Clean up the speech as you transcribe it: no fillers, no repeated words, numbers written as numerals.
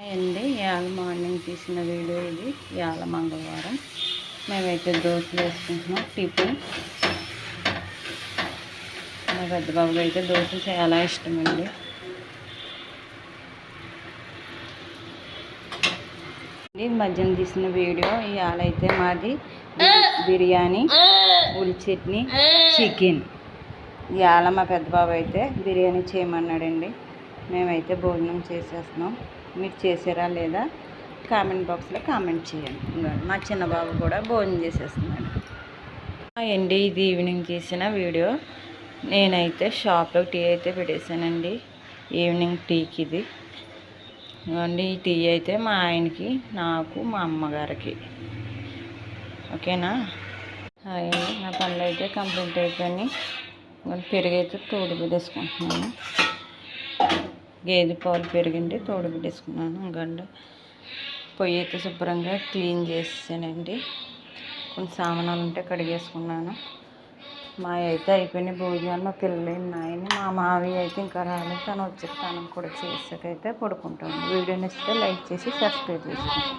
అండి ఇవాళ మార్నింగ్ తీసిన వీడియో ఇది. ఇవాళ మంగళవారం మేమైతే దోశలు వేసుకుంటున్నాం టిఫిన్. మా పెద్ద బాబుకి అయితే దోశలు చాలా ఇష్టం అండి. మధ్యాహ్నం తీసిన వీడియో. ఇవాళ అయితే మాది బిర్యానీ, ఉల్లి చట్నీ, చికెన్. ఇవాళ మా పెద్ద బాబు అయితే బిర్యానీ చేయమన్నాడండి. మేమైతే భోజనం చేసేస్తున్నాం. మీరు చేసారా లేదా కామెంట్ బాక్స్లో కామెంట్ చేయండి. మా చిన్న బాబు కూడా భోజనం చేసేస్తున్నాడు అండి. ఇది ఈవినింగ్ తీసిన వీడియో. నేనైతే షాప్లో టీ అయితే పెట్టేశానండి. ఈవినింగ్ టీకి ఇది అండి. ఈ టీ అయితే మా ఆయనకి, నాకు, మా అమ్మగారికి. ఓకేనా అండి. నా పనులు అయితే కంప్లీట్ అయిపోయినాయి. పెరుగు అయితే తోడు పెట్టేసుకుంటున్నాను. గేదె పాలు పెరిగింది తోడు పెట్టేసుకున్నాను. ఇంకండి పొయ్యి అయితే శుభ్రంగా క్లీన్ చేసానండి. కొన్ని సామానాలు ఉంటే కడిగేసుకున్నాను. మా అయితే అయిపోయినాయి భోజనాలు. మా పిల్లలు నాయని మా మావి అయితే ఇంకా రాలేదు. తను వచ్చి తనకు కూడా చేసాకైతే పడుకుంటాను. వీడియో నచ్చితే లైక్ చేసి సబ్స్క్రైబ్ చేసుకోండి.